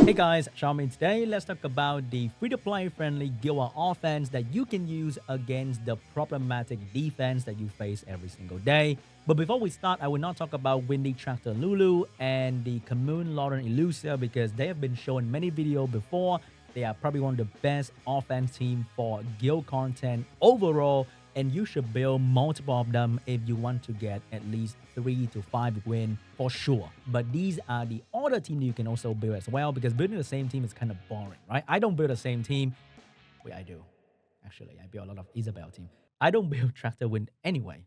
Hey guys, SeanB. Today let's talk about the free-to-play friendly guild offense that you can use against the problematic defense that you face every single day. But before we start, I will not talk about Windy Tractor Lulu and the Khmun Loren Elucia because they have been shown many videos before. They are probably one of the best offense team for guild content overall, and you should build multiple of them if you want to get at least 3 to 5 win for sure. But these are the other team you can also build as well, because building the same team is kind of boring, right? I don't build the same team. Wait, I do. Actually, I build a lot of Isabel team. I don't build Tractor Wind anyway.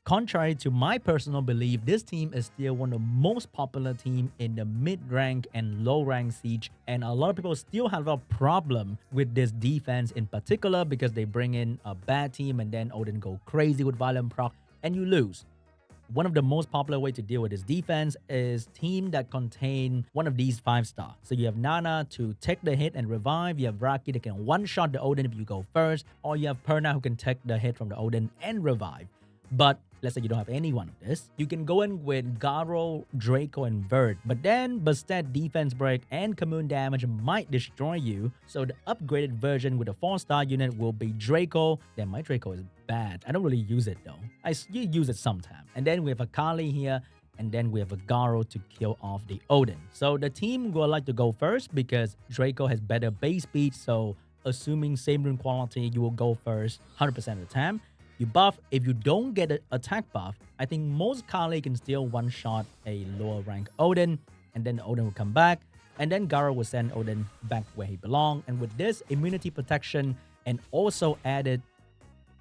Contrary to my personal belief, this team is still one of the most popular team in the mid-rank and low-rank siege, and a lot of people still have a problem with this defense in particular because they bring in a bad team and then Odin go crazy with violent proc and you lose. One of the most popular way to deal with this defense is team that contain one of these 5-star. So you have Nana to take the hit and revive, you have Raki that can one-shot the Odin if you go first, or you have Perna who can take the hit from the Odin and revive. But let's say you don't have any one of this, you can go in with Garo, Draco, and Vert. But then Bastet defense break and Khamun damage might destroy you. So the upgraded version with a 4-star unit will be Draco. Then my Draco is bad. I don't really use it though. You use it sometime. And then we have a Kali here. And then we have a Garo to kill off the Odin. So the team will like to go first because Draco has better base speed. So assuming same rune quality, you will go first 100% of the time. You buff. If you don't get an attack buff, I think most Kali can still one-shot a lower rank Odin, and then the Odin will come back, and then Garo will send Odin back where he belongs. And with this immunity protection and also added,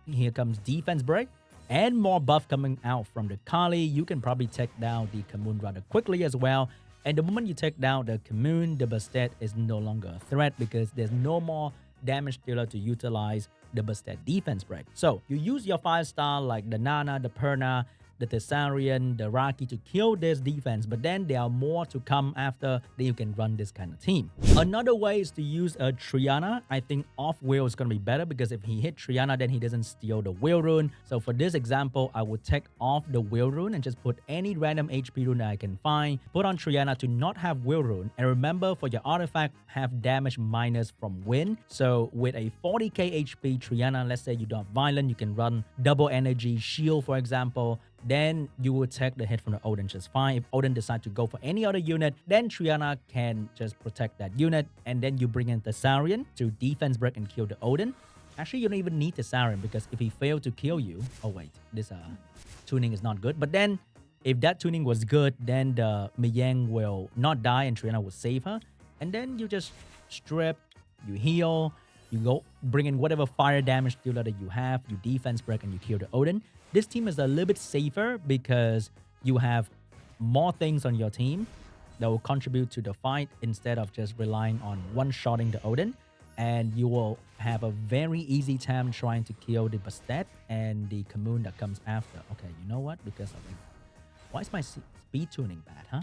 here comes defense break and more buff coming out from the Kali, you can probably take down the Khamun rather quickly as well. And the moment you take down the Khamun, the Bastet is no longer a threat because there's no more damage dealer to utilize the Bastet defense break. So you use your 5-star like the Nana, the Perna, the Thessalian, the Raki to kill this defense, but then there are more to come after, then you can run this kind of team. Another way is to use a Triana. I think off wheel is going to be better because if he hit Triana, then he doesn't steal the wheel rune. So for this example, I would take off the wheel rune and just put any random HP rune that I can find, put on Triana to not have wheel rune, and remember for your artifact, have damage minus from wind. So with a 40k HP Triana, let's say you don't have violent, you can run double energy shield for example, then you will take the hit from the Odin just fine. If Odin decides to go for any other unit, then Triana can just protect that unit, and then you bring in Thessalian to defense break and kill the Odin. Actually, you don't even need Thessalian because if he failed to kill you, oh wait, this tuning is not good. But then if that tuning was good, then the Mihyang will not die and Triana will save her. And then you just strip, you heal, you go bring in whatever fire damage dealer that you have, you defense break and you kill the Odin. This team is a little bit safer because you have more things on your team that will contribute to the fight instead of just relying on one-shotting the Odin. And you will have a very easy time trying to kill the Bastet and the Khamun that comes after. Okay, you know what? Because of why is my speed tuning bad, huh?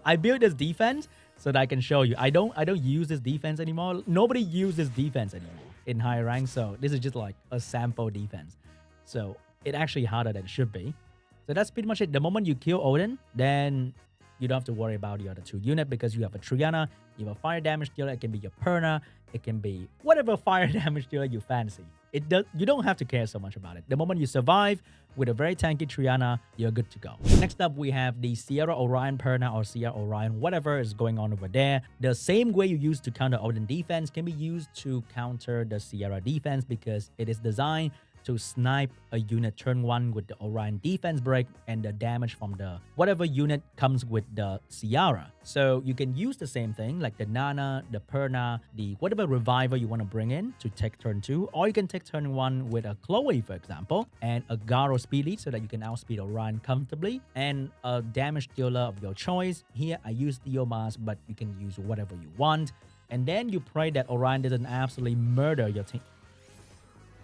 I built this defense so that I can show you. I don't use this defense anymore. Nobody uses defense anymore in higher rank, so this is just like a sample defense. So it actually harder than it should be. So that's pretty much it. The moment you kill Odin, then you don't have to worry about the other 2 units because you have a Triana, you have a fire damage dealer, it can be your Perna, it can be whatever fire damage dealer you fancy. You don't have to care so much about it. The moment you survive with a very tanky Triana, you're good to go. Next up, we have the Seara Orion Perna or Seara Orion, whatever is going on over there. The same way you use to counter Odin defense can be used to counter the Seara defense because it is designed to snipe a unit turn 1 with the Orion defense break and the damage from the whatever unit comes with the Seara. So you can use the same thing like the Nana, the Perna, the whatever reviver you want to bring in to take turn 2, or you can take turn 1 with a Chloe for example and a Garo speed lead so that you can outspeed Orion comfortably and a damage dealer of your choice. Here I use Theomars, but you can use whatever you want, and then you pray that Orion doesn't absolutely murder your team.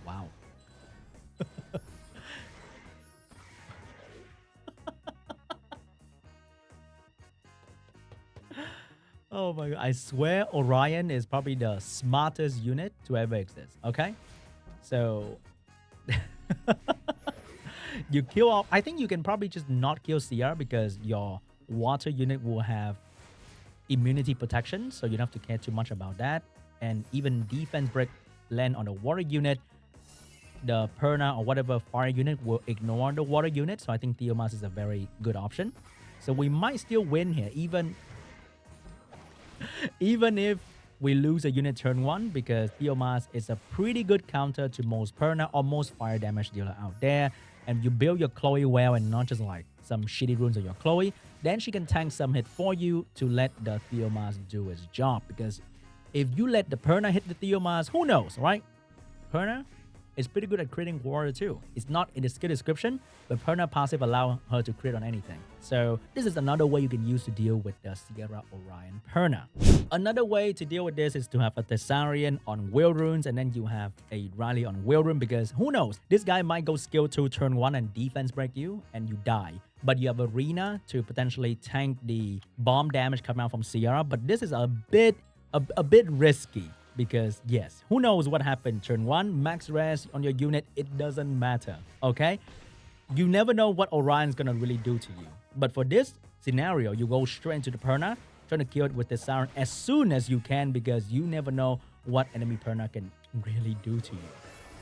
Wow. Oh my god, I swear Orion is probably the smartest unit to ever exist, okay? So you kill off, I think you can probably just not kill Seara because your water unit will have immunity protection, so you don't have to care too much about that. And even defense break land on the water unit, the Perna or whatever fire unit will ignore the water unit. So I think Theomars is a very good option. So we might still win here, even if we lose a unit turn 1, because Theomars is a pretty good counter to most Perna or most fire damage dealer out there. And you build your Chloe well and not just like some shitty runes on your Chloe, then she can tank some hit for you to let the Theomars do its job. Because if you let the Perna hit the Theomars, who knows, right? Perna is pretty good at creating warrior too. It's not in the skill description, but Perna passive allow her to crit on anything. So this is another way you can use to deal with the Seara Orion Perna. Another way to deal with this is to have a Thessalian on Will Runes, and then you have a Rally on Will Rune, because who knows, this guy might go skill 2 turn 1 and defense break you and you die. But you have Arena to potentially tank the bomb damage coming out from Seara, but this is a bit risky. Because yes, who knows what happened turn 1, max res on your unit, it doesn't matter, okay? You never know what Orion's gonna really do to you. But for this scenario, you go straight into the Perna, trying to kill it with the Siren as soon as you can, because you never know what enemy Perna can really do to you,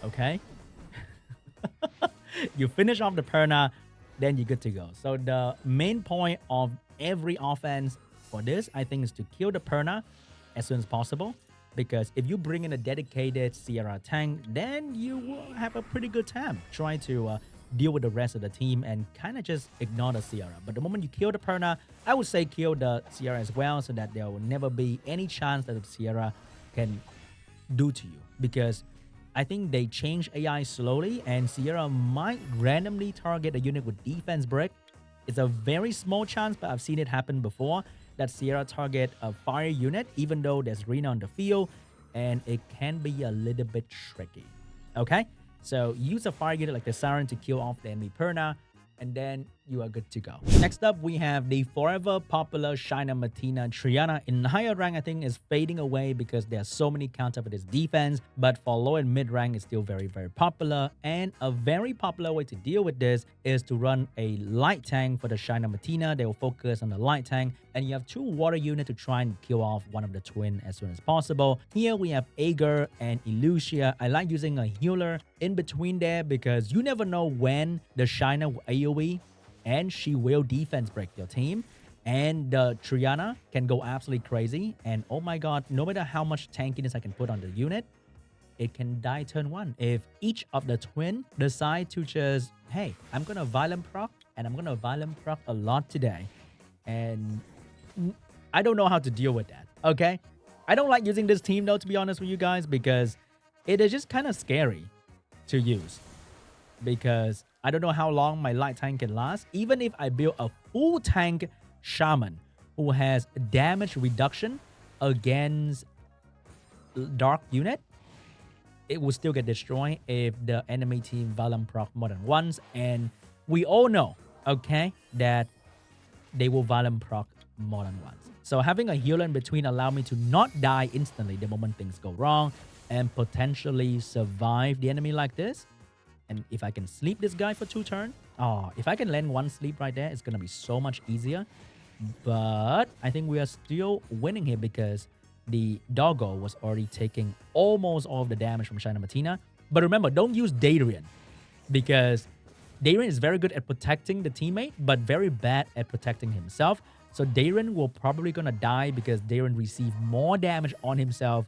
okay? You finish off the Perna, then you're good to go. So the main point of every offense for this, I think, is to kill the Perna as soon as possible. Because if you bring in a dedicated Seara tank, then you will have a pretty good time trying to deal with the rest of the team and kind of just ignore the Seara. But the moment you kill the Perna, I would say kill the Seara as well, so that there will never be any chance that the Seara can do to you. Because I think they change AI slowly, and Seara might randomly target a unit with defense break. It's a very small chance, but I've seen it happen before, that Seara target a fire unit even though there's Rena on the field, and it can be a little bit tricky. Okay, so use a fire unit like the Siren to kill off the enemy Perna, and then you are good to go. Next up, we have the forever popular Shaina, Martina, Triana. In higher rank, I think is fading away because there are so many counter for this defense, but for low and mid rank, it's still very, very popular. And a very popular way to deal with this is to run a light tank for the Shaina Martina. They will focus on the light tank, and you have 2 water units to try and kill off one of the twin as soon as possible. Here we have Vigor and Elucia. I like using a healer in between there because you never know when the Shaina will AoE and she will defense break your team. And Triana can go absolutely crazy. And oh my god, no matter how much tankiness I can put on the unit, it can die turn 1. If each of the twin decide to just, hey, I'm going to violent proc, and I'm going to violent proc a lot today. And I don't know how to deal with that, okay? I don't like using this team though, to be honest with you guys, because it is just kind of scary to use. Because I don't know how long my light tank can last. Even if I build a full tank shaman who has damage reduction against dark unit, it will still get destroyed if the enemy team Valen proc more than once. And we all know, okay, that they will Valen proc more than once. So having a healer in between allow me to not die instantly the moment things go wrong, and potentially survive the enemy like this. And if I can sleep this guy for 2 turns, if I can land 1 sleep right there, it's going to be so much easier. But I think we are still winning here because the doggo was already taking almost all of the damage from Shaina Martina. But remember, don't use Darian, because Darian is very good at protecting the teammate, but very bad at protecting himself. So Darian will probably going to die because Darian received more damage on himself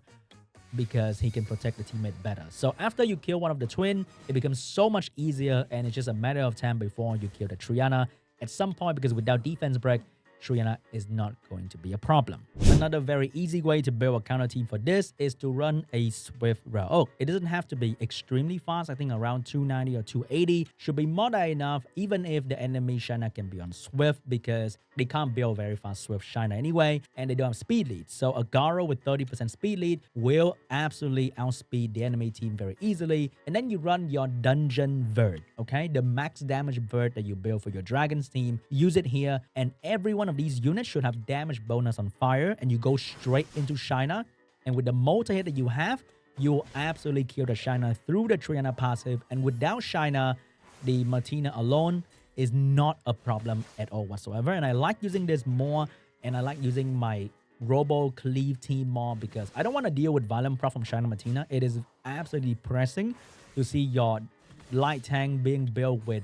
because he can protect the teammate better. So after you kill one of the twin, it becomes so much easier, and it's just a matter of time before you kill the Triana at some point, because without defense break, Triana is not going to be a problem. Another very easy way to build a counter team for this is to run a Swift Rail. Oh, it doesn't have to be extremely fast. I think around 290 or 280 should be more than enough, even if the enemy Shaina can be on Swift, because they can't build very fast Swift Shaina anyway, and they don't have speed lead. So a Garo with 30% speed lead will absolutely outspeed the enemy team very easily. And then you run your Dungeon Vert, okay? The max damage Vert that you build for your Dragons team. Use it here, and every one of these units should have damage bonus on fire, and you go straight into Shaina. And with the multi hit that you have, you will absolutely kill the Shaina through the Triana passive. And without Shaina, the Martina alone is not a problem at all whatsoever. And I like using this more, and I like using my Robo Cleave team more because I don't want to deal with Violent Proc from Shaina Martina. It is absolutely depressing to see your light tank being built with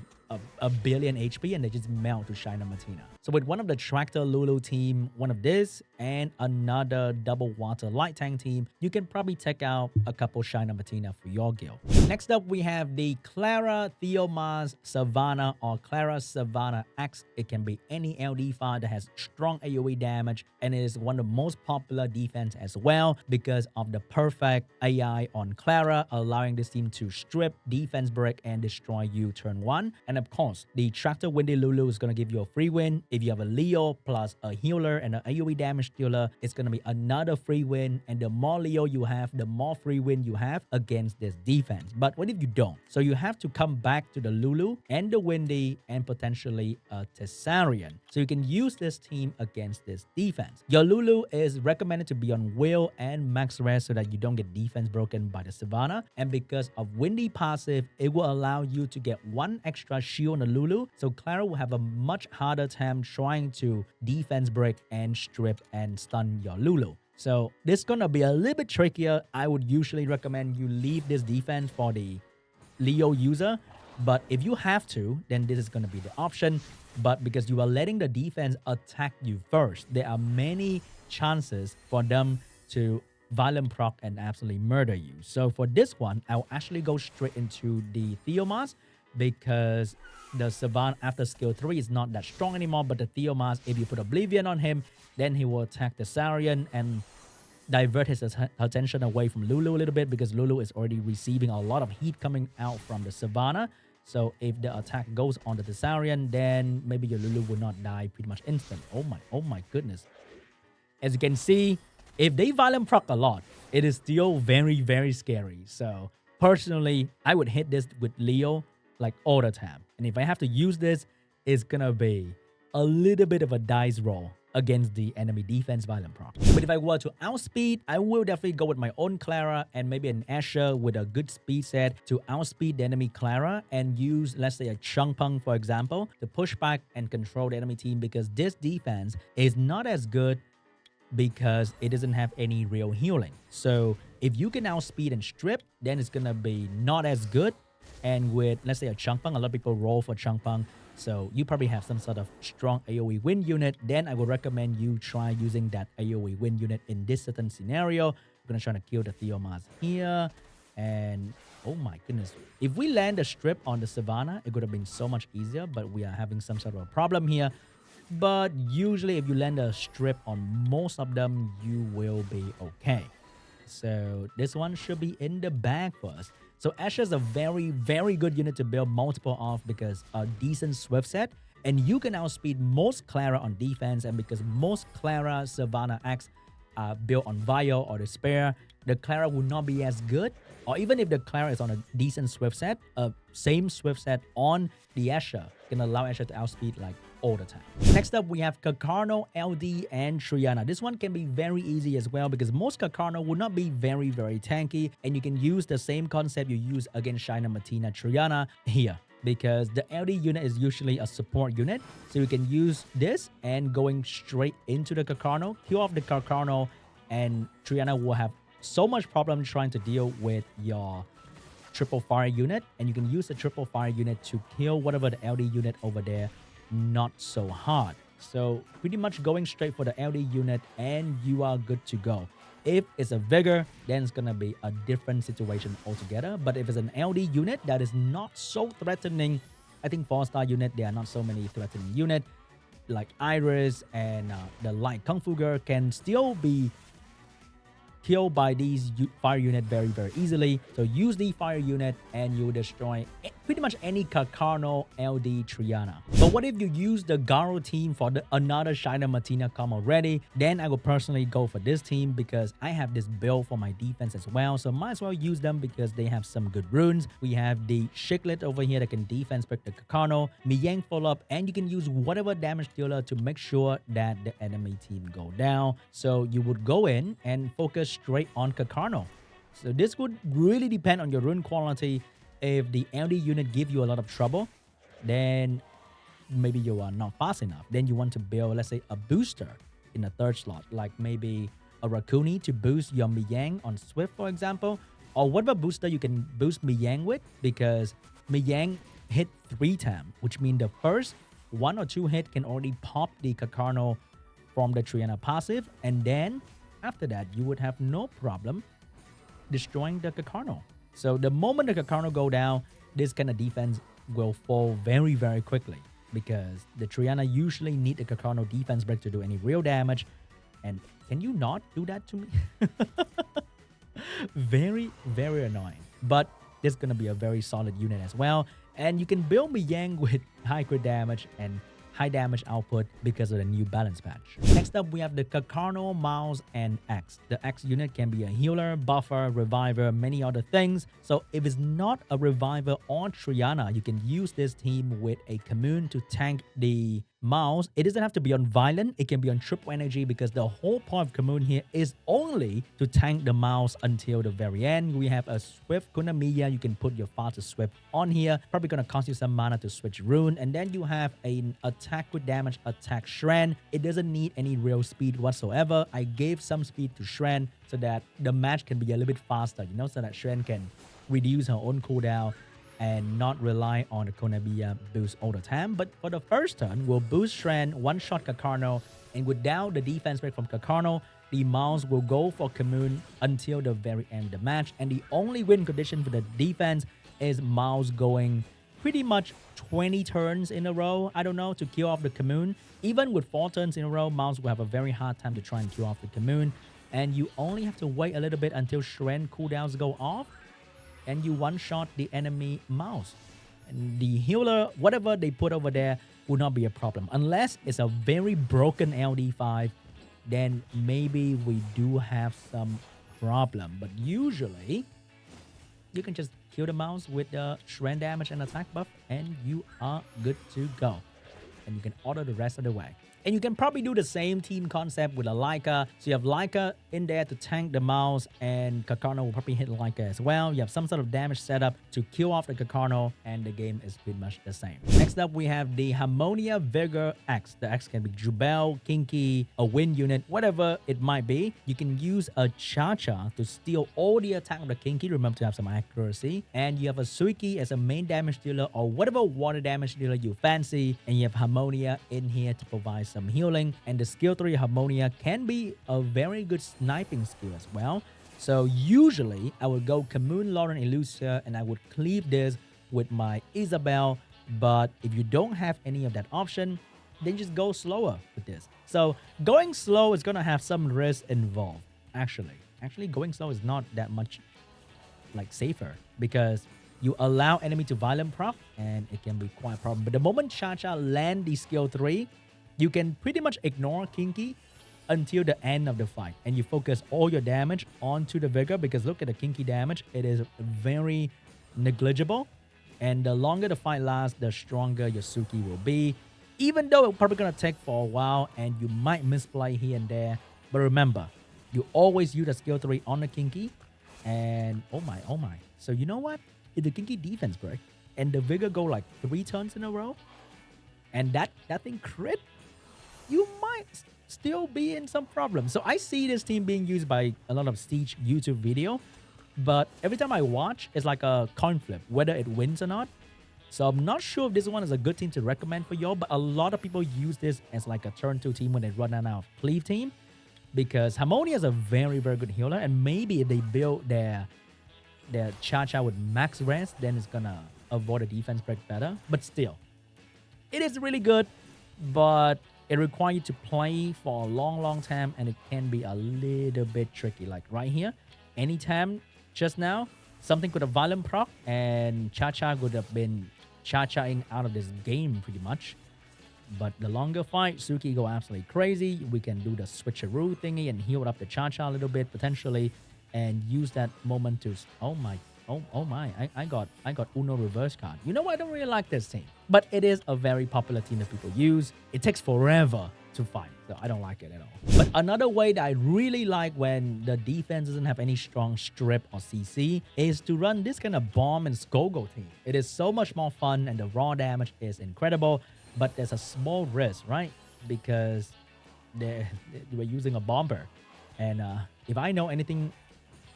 a billion HP and they just melt to Shaina Martina. So with one of the Tractor Lulu team, one of this, and another double water light tank team, you can probably take out a couple Shaina Martina for your guild. Next up, we have the Clara, Theomars, Savannah, or Clara, Savannah X. It can be any LD file that has strong AoE damage, and it is one of the most popular defense as well because of the perfect AI on Clara, allowing this team to strip, defense break, and destroy you turn 1. And of course, the Tractor Windy Lulu is going to give you a free win. If you have a Leo plus a healer and an AoE damage dealer, it's going to be another free win. And the more Leo you have, the more free win you have against this defense. But what if you don't? So you have to come back to the Lulu and the Windy and potentially a Thessalian. So you can use this team against this defense. Your Lulu is recommended to be on Will and Max Rest so that you don't get defense broken by the Savannah. And because of Windy passive, it will allow you to get one extra shield on the Lulu. So Clara will have a much harder time trying to defense break and strip and stun your Lulu. So this is gonna be a little bit trickier. I would usually recommend you leave this defense for the Leo user, but if you have to, then this is gonna be the option. But because you are letting the defense attack you first, there are many chances for them to violent proc and absolutely murder you. So for this one, I'll actually go straight into the Theomars because the Savannah after skill 3 is not that strong anymore, but the Theomars, if you put Oblivion on him, then he will attack the Thessalian and divert his attention away from Lulu a little bit because Lulu is already receiving a lot of heat coming out from the Savannah. So if the attack goes on the Thessalian, then maybe your Lulu will not die pretty much instant. Oh my goodness. As you can see, if they violent proc a lot, it is still very, very scary. So personally, I would hit this with Leo like all the time. And if I have to use this, it's gonna be a little bit of a dice roll against the enemy defense violent proc. But if I were to outspeed, I will definitely go with my own Clara and maybe an Asher with a good speed set to outspeed the enemy Clara and use, let's say, a Changpeng, for example, to push back and control the enemy team because this defense is not as good because it doesn't have any real healing. So if you can outspeed and strip, then it's gonna be not as good. And with, let's say, a Changpeng, a lot of people roll for Changpeng. So you probably have some sort of strong AoE win unit. Then I would recommend you try using that AoE win unit in this certain scenario. We're going to try to kill the Theomars here. And oh my goodness. If we land a strip on the Savannah, it could have been so much easier. But we are having some sort of a problem here. But usually if you land a strip on most of them, you will be okay. So this one should be in the bag for us. So Asher is a very, very good unit to build multiple of because a decent swift set. And you can outspeed most Clara on defense. And because most Clara Savannah X are built on Vial or Despair, the Clara will not be as good. Or even if the Clara is on a decent swift set, a same swift set on the Asher can allow Asher to outspeed like all the time. Next up, we have Carcano, LD, and Triana. This one can be very easy as well because most Carcano will not be very, very tanky. And you can use the same concept you use against Shaina, Martina, Triana here because the LD unit is usually a support unit. So you can use this and going straight into the Carcano, kill off the Carcano, and Triana will have so much problem trying to deal with your triple fire unit. And you can use the triple fire unit to kill whatever the LD unit over there not so hard. So pretty much going straight for the LD unit and you are good to go. If it's a Vigor, then it's gonna be a different situation altogether. But if it's an LD unit that is not so threatening, I think 4-star unit, there are not so many threatening unit like Iris and the light Kung Fu girl can still be killed by these fire unit very, very easily. So use the fire unit and you will destroy pretty much any Carcano, LD, Triana. But what if you use the Garo team for another Shaina Martina come already? Then I would personally go for this team because I have this build for my defense as well. So might as well use them because they have some good runes. We have the Cichlid over here that can defense break the Carcano, Mihyang follow up, and you can use whatever damage dealer to make sure that the enemy team go down. So you would go in and focus straight on Carcano. So this would really depend on your rune quality. If the LD unit give you a lot of trouble, then maybe you are not fast enough. Then you want to build, let's say, a booster in the third slot, like maybe a Rakuni to boost your Mihyang on Swift, for example, or whatever booster you can boost Mihyang with, because Mihyang hit 3 times, which means the first 1 or 2 hit can already pop the Carcano from the Triana passive, and then after that you would have no problem destroying the Carcano. So the moment the Carcano go down, this kind of defense will fall very, very quickly, because the Triana usually need the Carcano defense break to do any real damage. And can you not do that to me? Very, very annoying. But this is going to be a very solid unit as well. And you can build Mihyang with high crit damage and high damage output because of the new balance patch. Next up, we have the Carcano, Mouse, and X. The X unit can be a healer, buffer, reviver, many other things. So if it's not a reviver or Triana, you can use this team with a Khmun to tank the Mouse. It doesn't have to be on violent, it can be on triple energy, because the whole point of Khmun here is only to tank the Mouse until the very end. We have a Swift Kunamiya, you can put your fastest Swift on here, probably gonna cost you some mana to switch rune, and then you have an attack with damage, attack Shren. It doesn't need any real speed whatsoever. I gave some speed to Shren so that the match can be a little bit faster, you know, so that Shren can reduce her own cooldown and not rely on the Kunamiya boost all the time. But for the first turn, we'll boost Shren, one-shot Carcano, and without the defense break from Carcano, the Mouse will go for Khmun until the very end of the match. And the only win condition for the defense is Mouse going pretty much 20 turns in a row, I don't know, to kill off the Khmun. Even with 4 turns in a row, Mouse will have a very hard time to try and kill off the Khmun. And you only have to wait a little bit until Shren cooldowns go off, and you one-shot the enemy Mouse. And the healer, whatever they put over there, will not be a problem. Unless it's a very broken LD5, then maybe we do have some problem. But usually, you can just kill the Mouse with the Shren damage and attack buff, and you are good to go. And you can order the rest of the way. And you can probably do the same team concept with a Laika. So you have Laika in there to tank the Mouse, and Carcano will probably hit Laika as well. You have some sort of damage setup to kill off the Carcano, and the game is pretty much the same. Next up, we have the Harmonia Vigor X. The X can be Jubel, Kinky, a wind unit, whatever it might be. You can use a Cha-Cha to steal all the attack of the Kinky. Remember to have some accuracy. And you have a Suiki as a main damage dealer, or whatever water damage dealer you fancy. And you have Harmonia in here to provide some healing, and the skill 3 Harmonia can be a very good sniping skill as well. So usually I would go Khmun Loren Elucia, and I would cleave this with my Isabel. But if you don't have any of that option, then just go slower with this. So going slow is gonna have some risk involved. Actually going slow is not that much like safer, because you allow enemy to violent proc, and it can be quite a problem. But the moment Cha-Cha land the skill 3, you can pretty much ignore Kinky until the end of the fight, and you focus all your damage onto the Vigor, because look at the Kinky damage. It is very negligible, and the longer the fight lasts, the stronger your Suki will be, even though it's probably going to take for a while and you might misplay here and there. But remember, you always use the skill 3 on the Kinky, and oh my. So you know what? If the Kinky defense break and the Vigor go like 3 turns in a row, and that thing crit, you might still be in some problems. So I see this team being used by a lot of Siege YouTube video, but every time I watch, it's like a coin flip, whether it wins or not. So I'm not sure if this one is a good team to recommend for y'all, but a lot of people use this as like a turn 2 team when they run out of cleave team, because Harmonia is a very, very good healer, and maybe if they build their Cha-Cha with max rest, then it's gonna avoid a defense break better. But still, it is really good, but it requires you to play for a long time, and it can be a little bit tricky. Like right here, anytime just now, something could have violent proc, and Cha-Cha would have been Cha-Chaing out of this game pretty much. But the longer fight, Suki go absolutely crazy. We can do the switcheroo thingy and heal up the Cha-Cha a little bit potentially, and use that moment to oh my, I got Uno reverse card. You know what? I don't really like this team, but it is a very popular team that people use. It takes forever to fight, so I don't like it at all. But another way that I really like when the defense doesn't have any strong strip or CC is to run this kind of bomb and Skogo team. It is so much more fun, and the raw damage is incredible, but there's a small risk, right? Because they were using a bomber. And if I know anything,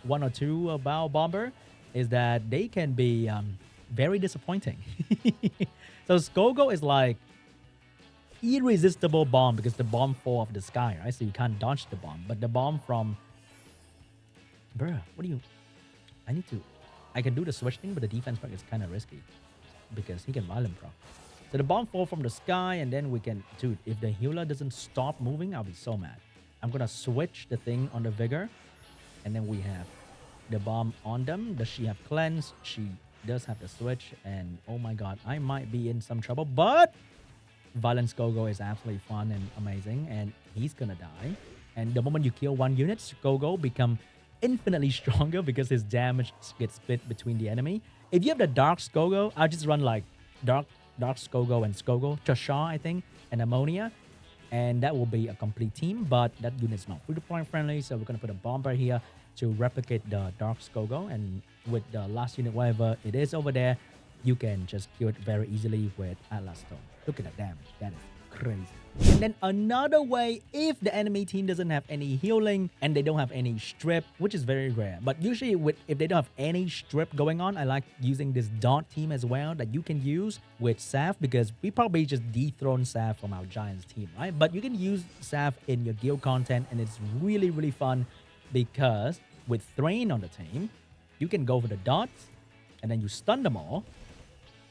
one or two about bomber, is that they can be very disappointing. So Skogo is like irresistible bomb because the bomb fall off the sky, right? So you can't dodge the bomb. But the bomb from... Bruh, what do you... I can do the switch thing, but the defense proc is kind of risky because he can violent proc. So the bomb fall from the sky, and then we can... Dude, if the healer doesn't stop moving, I'll be so mad. I'm going to switch the thing on the Vigor, and then we have the bomb on them. Does she have cleanse? She does have the switch, and oh my god, I might be in some trouble, but Violence Gogo is absolutely fun and amazing, and he's gonna die. And the moment you kill one unit, Gogo become infinitely stronger because his damage gets split between the enemy. If you have the Dark Skogo, I'll just run like Dark Skogo and Skogo, Chasha, I think, and Harmonia, and that will be a complete team. But that unit's not free-to-play friendly, so we're gonna put a bomber here to replicate the Dark Skogo, and with the last unit, whatever it is over there, you can just kill it very easily with Atlas Stone. Look at that damage. That is crazy. And then another way, if the enemy team doesn't have any healing and they don't have any strip, which is very rare, but usually if they don't have any strip going on, I like using this dot team as well that you can use with Saf, because we probably just dethrone Saf from our Giants team, right? But you can use Saf in your guild content, and it's really, really fun because with Thrain on the team, you can go for the dots and then you stun them all.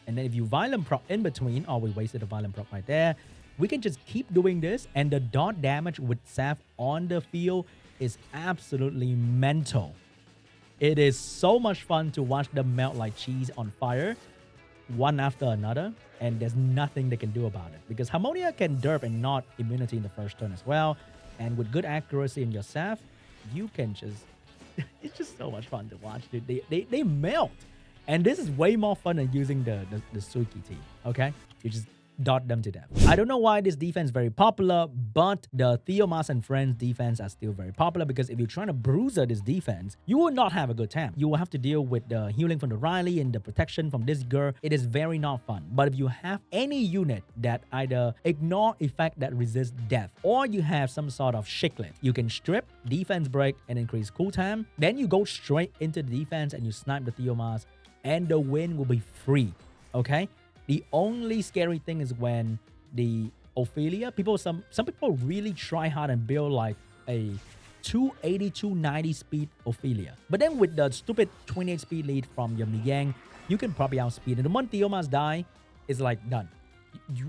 And then if you violent proc in between, oh, we wasted a violent proc right there. We can just keep doing this, and the dot damage with Saf on the field is absolutely mental. It is so much fun to watch them melt like cheese on fire, one after another, and there's nothing they can do about it. Because Harmonia can derp and not immunity in the first turn as well. And with good accuracy in your Saf, you can just... it's just so much fun to watch, dude. They melt. And this is way more fun than using the Suiki team, okay? You just dot them to death. I don't know why this defense is very popular, but the Theomars and Friends defense are still very popular, because if you're trying to bruiser this defense, you will not have a good time. You will have to deal with the healing from the Riley and the protection from this girl. It is very not fun. But if you have any unit that either ignore effect that resists death, or you have some sort of Cichlid, you can strip, defense break, and increase cooltime. Then you go straight into the defense and you snipe the Theomars, and the win will be free, okay? The only scary thing is when the Ophilia, some people really try hard and build like a 280, 290 speed Ophilia. But then with the stupid 28 speed lead from your Mihyang, you can probably outspeed. And the moment Theomars die, it's like done.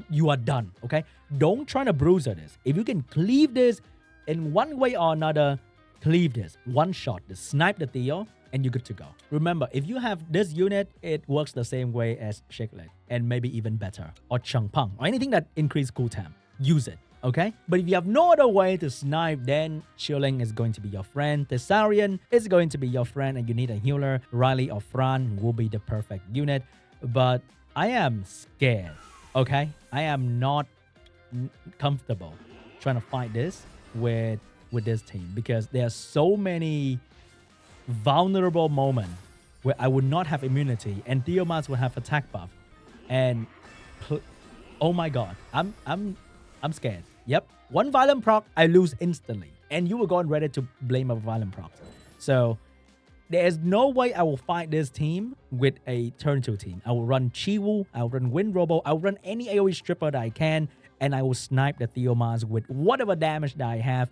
You are done, okay? Don't try to bruiser this. If you can cleave this in one way or another, cleave this. One shot, just snipe the Theo, and you're good to go. Remember, if you have this unit, it works the same way as Cichlid, and maybe even better. Or Changpeng, or anything that increases cooltime. Use it, okay? But if you have no other way to snipe, then Chilling is going to be your friend. Thessarian is going to be your friend, and you need a healer. Riley or Fran will be the perfect unit. But I am scared, okay? I am not comfortable trying to fight this with this team, because there are so many vulnerable moment where I would not have immunity and Theomars would have attack buff, and oh my god, I'm scared. Yep, one violent proc, I lose instantly, and you were going ready to blame a violent proc. So there is no way I will fight this team with a turn 2 team. I will run Chiwu, I will run Wind Robo, I will run any AoE stripper that I can, and I will snipe the Theomars with whatever damage that I have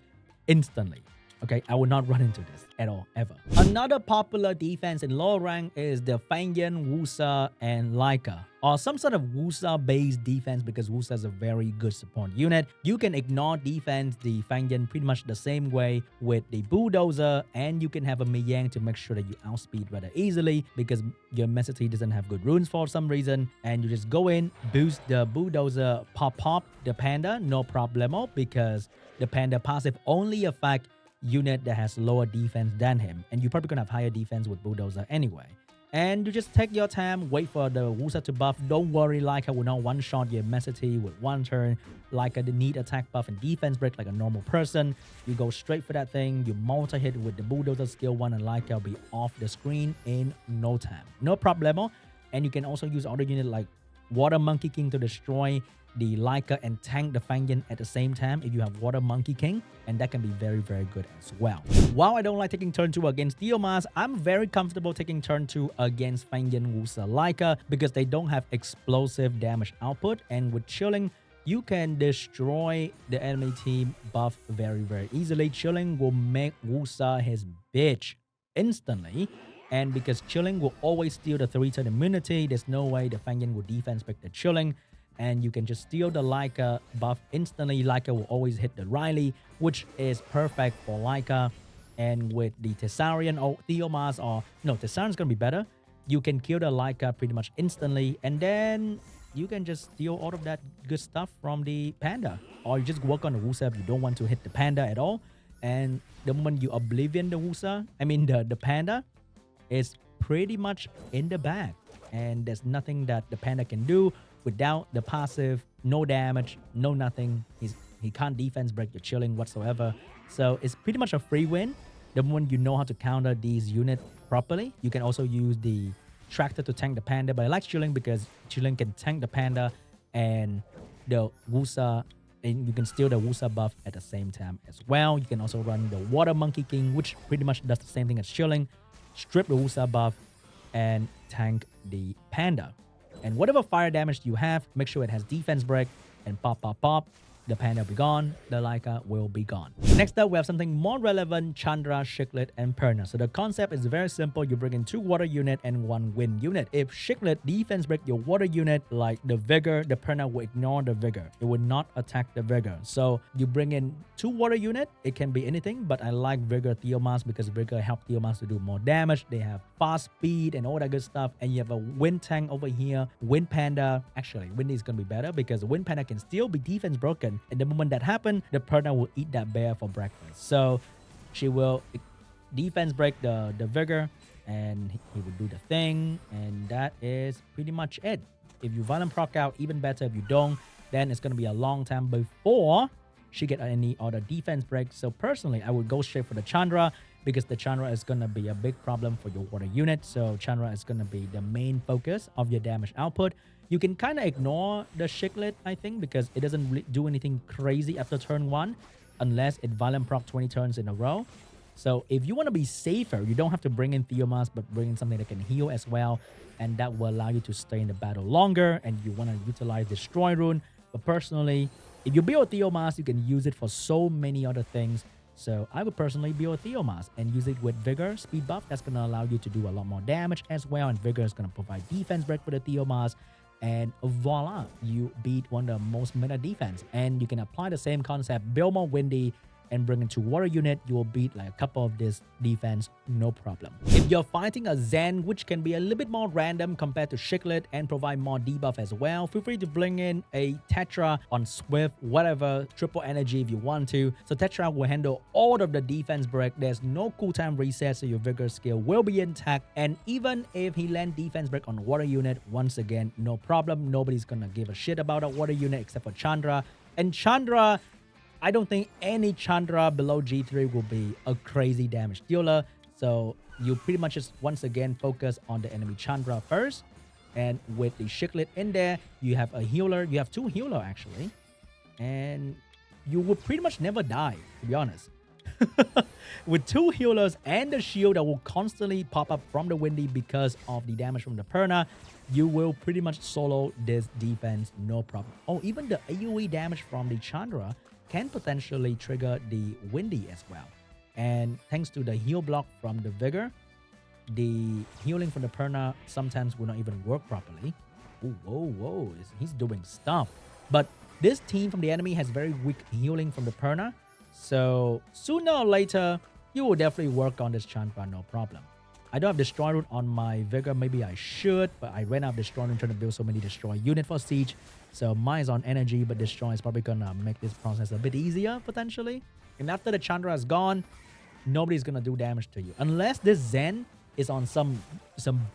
instantly. Okay, I will not run into this at all, ever. Another popular defense in lower rank is the FengYan, Whoosa, and Laika, or some sort of Whoosa-based defense, because Whoosa is a very good support unit. You can ignore defense the FengYan pretty much the same way with the Bulldozer, and you can have a Mihyang to make sure that you outspeed rather easily, because your Mesity doesn't have good runes for some reason, and you just go in, boost the Bulldozer, pop the Panda, no problemo, because the Panda passive only affect unit that has lower defense than him, and you're probably gonna have higher defense with Bulldozer anyway. And you just take your time, wait for the Whoosa to buff. Don't worry, Laika will not one-shot your Mesity with one turn. Laika the need attack buff and defense break like a normal person. You go straight for that thing, you multi-hit with the Bulldozer skill 1, and Laika will be off the screen in no time. No problemo. And you can also use other unit like Water Monkey King to destroy the Laika and tank the FengYan at the same time if you have Water Monkey King, and that can be very, very good as well. While I don't like taking turn 2 against Theomars, I'm very comfortable taking turn 2 against FengYan, Whoosa, Laika because they don't have explosive damage output, and with chilling, you can destroy the enemy team buff very, very easily. Chilling will make Whoosa his bitch instantly. And because chilling will always steal the 3-turn immunity, there's no way the FengYan will defense break the chilling. And you can just steal the Laika buff instantly. Laika will always hit the Riley, which is perfect for Laika. And with the Thessarian or Theomars or... No, Thessarian's going to be better. You can kill the Laika pretty much instantly. And then you can just steal all of that good stuff from the Panda. Or you just work on the Whoosa if you don't want to hit the Panda at all. And the moment you Oblivion the Whoosa, the Panda, is pretty much in the bag. And there's nothing that the Panda can do without the passive, no damage, no nothing. He can't defense break your chilling whatsoever. So it's pretty much a free win. The moment you know how to counter these units properly, you can also use the Tractor to tank the Panda. But I like chilling because chilling can tank the Panda and the Whoosa, and you can steal the Whoosa buff at the same time as well. You can also run the Water Monkey King, which pretty much does the same thing as chilling. Strip the Whoosa buff and tank the Panda. And whatever fire damage you have, make sure it has defense break, and pop, pop, pop. The Panda will be gone, the Laika will be gone. Next up, we have something more relevant, Chandra, Cichlid, and Perna. So the concept is very simple. You bring in 2 water unit and 1 wind unit. If Cichlid defense break your water unit, like the Vigor, the Perna will ignore the Vigor. It will not attack the Vigor. So you bring in 2 water unit. It can be anything, but I like Vigor Theomars because Vigor help Theomars to do more damage. They have fast speed and all that good stuff. And you have a wind tank over here, Wind Panda. Actually, Wind is going to be better because the Wind Panda can still be defense broken. And the moment that happens, the Perna will eat that bear for breakfast. So she will defense break the Vigor, and he will do the thing. And that is pretty much it. If you violent proc out, even better. If you don't, then it's going to be a long time before she get any other defense break. So personally, I would go straight for the Chandra because the Chandra is going to be a big problem for your water unit. So Chandra is going to be the main focus of your damage output. You can kind of ignore the Cichlid, I think, because it doesn't really do anything crazy after turn 1 unless it violent proc 20 turns in a row. So if you want to be safer, you don't have to bring in Theomars, but bring in something that can heal as well. And that will allow you to stay in the battle longer, and you want to utilize Destroy Rune. But personally, if you build Theomars, you can use it for so many other things. So I would personally build Theomars and use it with Vigor, speed buff. That's going to allow you to do a lot more damage as well. And Vigor is going to provide defense break for the Theomars. And voila, you beat one of the most meta defense. And you can apply the same concept, build more Windy, and bring into water unit, you will beat like a couple of this defense, no problem. If you're fighting a Zen, which can be a little bit more random compared to Cichlid and provide more debuff as well, feel free to bring in a Tetra on Swift, whatever, triple energy if you want to. So Tetra will handle all of the defense break. There's no cooltime reset, so your Vigor skill will be intact. And even if he land defense break on water unit, once again, no problem. Nobody's gonna give a shit about a water unit except for Chandra. And Chandra, I don't think any Chandra below G3 will be a crazy damage dealer. So you pretty much just once again focus on the enemy Chandra first. And with the Cichlid in there, you have a healer. You have 2 healer actually. And you will pretty much never die, to be honest. With 2 healers and the shield that will constantly pop up from the Windy because of the damage from the Perna, you will pretty much solo this defense, no problem. Oh, even the AoE damage from the Chandra can potentially trigger the Windy as well. And thanks to the heal block from the Vigor, the healing from the Perna sometimes will not even work properly. Ooh, whoa, he's doing stuff. But this team from the enemy has very weak healing from the Perna. So sooner or later, you will definitely work on this Chandra, no problem. I don't have Destroy Rune on my Vigor. Maybe I should, but I ran out of Destroy Rune trying to build so many Destroy unit for Siege. So mine is on energy, but Destroy is probably gonna make this process a bit easier, potentially. And after the Chandra is gone, nobody's gonna do damage to you. Unless this Zen is on some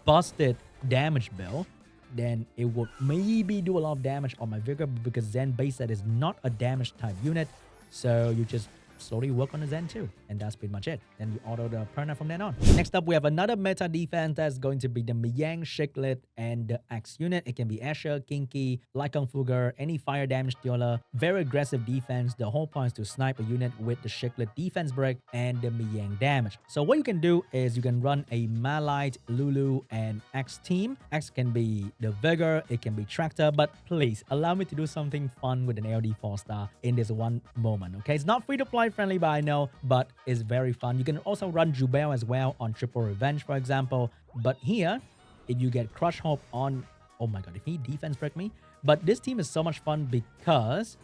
busted damage build, then it would maybe do a lot of damage on my Vigor, because Zen base set is not a damage type unit. So you just slowly work on his end too. And that's pretty much it. Then you auto the Perna from then on. Next up, we have another meta defense that's going to be the Mihyang, Cichlid, and the X unit. It can be Asher, Kinky, Laika, Vigor, any fire damage dealer. Very aggressive defense. The whole point is to snipe a unit with the Cichlid defense break and the Mihyang damage. So what you can do is you can run a Malite, Lulu, and X team. X can be the Vigor, it can be Tractor, but please allow me to do something fun with an AOD 4-star in this one moment, okay? It's not free to play friendly, but I know, but it's very fun. You can also run Jubel as well on Triple Revenge, for example. But here, if you get Crush Hope on, oh my god, if he defense break me. But this team is so much fun because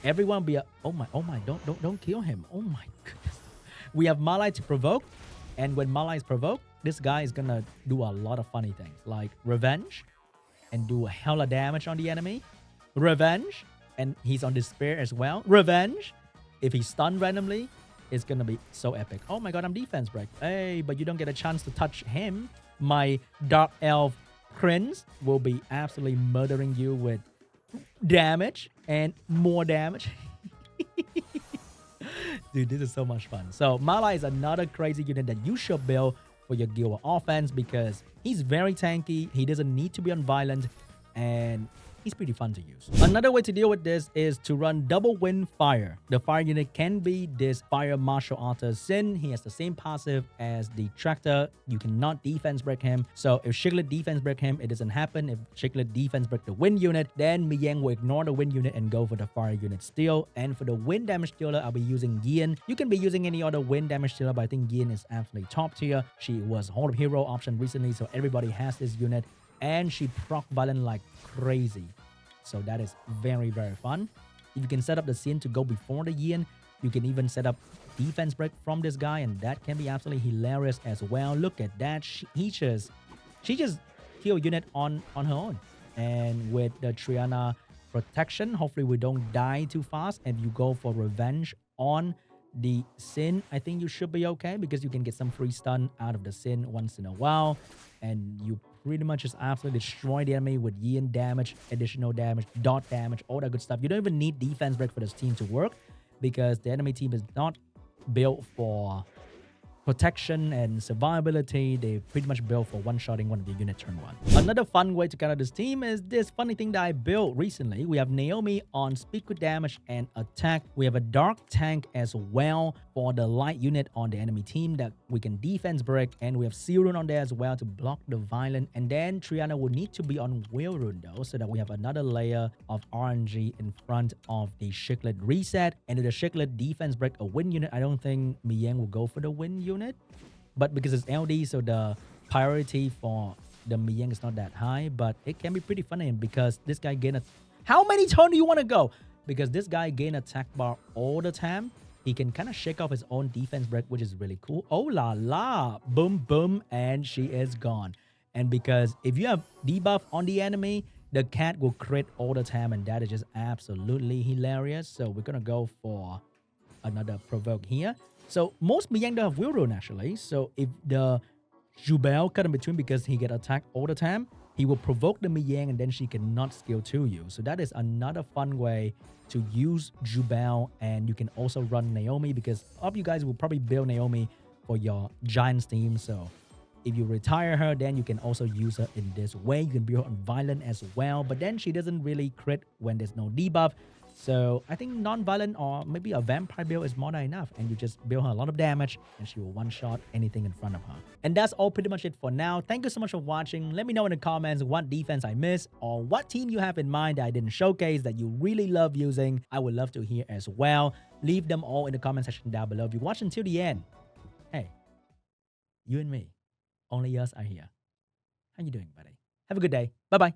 everyone be a, oh my, don't kill him. Oh my goodness. We have Malai to provoke, and when Malai is provoked, this guy is gonna do a lot of funny things like Revenge and do a hella damage on the enemy. Revenge, and he's on Despair as well. Revenge, if he's stunned randomly, it's gonna be so epic. Oh my god, I'm defense break. Hey, but you don't get a chance to touch him. My Dark Elf Prince will be absolutely murdering you with damage and more damage. Dude, this is so much fun. So Mala is another crazy unit that you should build for your guild offense because he's very tanky. He doesn't need to be on violent, and he's pretty fun to use. Another way to deal with this is to run double wind fire. The fire unit can be this fire martial artist Sin. He has the same passive as the Tractor. You cannot defense break him. So if Cichlid defense break him, it doesn't happen. If Cichlid defense break the wind unit, then Mihyang will ignore the wind unit and go for the fire unit still. And for the wind damage dealer, I'll be using Yin. You can be using any other wind damage dealer, but I think Yin is absolutely top tier. She was Hall of Hero option recently, so everybody has this unit. And she proc violent like crazy. So that is very, very fun. If you can set up the Sin to go before the Yin, you can even set up defense break from this guy, and that can be absolutely hilarious as well. Look at that. She just killed unit on her own. And with the Triana protection, hopefully we don't die too fast. And you go for revenge on the Sin, I think you should be okay because you can get some free stun out of the Sin once in a while. And you pretty much just absolutely destroy the enemy with Yin damage, additional damage, dot damage, all that good stuff. You don't even need defense break for this team to work because the enemy team is not built for protection and survivability. They pretty much built for one-shotting one of your unit turn one. Another fun way to counter this team is this funny thing that I built recently. We have Naomi on speed with damage and attack. We have a dark tank as well for the light unit on the enemy team that we can defense break, and we have Searun on there as well to block the violent. And then Triana will need to be on Wheelrun though, so that we have another layer of RNG in front of the Cichlid reset. And if the Cichlid defense break a wind unit, I don't think Mihyang will go for the wind unit. But because it's LD, so the priority for the Mihyang is not that high, but it can be pretty funny because this guy gain a... How many turns do you want to go? Because this guy gain attack bar all the time. He can kind of shake off his own defense break, which is really cool. Oh la la, boom, boom, and she is gone. And because if you have debuff on the enemy, the cat will crit all the time, and that is just absolutely hilarious. So we're going to go for another provoke here. So most Mihyang don't have Wheel Rune actually. So if the Jubel cut in between because he get attacked all the time, he will provoke the Mihyang and then she cannot skill to you. So that is another fun way to use Jubel. And you can also run Naomi because all of you guys will probably build Naomi for your Giants team. So if you retire her, then you can also use her in this way. You can build her on Violent as well. But then she doesn't really crit when there's no debuff. So I think non-violent or maybe a vampire build is more than enough. And you just build her a lot of damage and she will one-shot anything in front of her. And that's all pretty much it for now. Thank you so much for watching. Let me know in the comments what defense I missed or what team you have in mind that I didn't showcase that you really love using. I would love to hear as well. Leave them all in the comment section down below. If you watch until the end, hey, you and me, only us are here. How you doing, buddy? Have a good day. Bye-bye.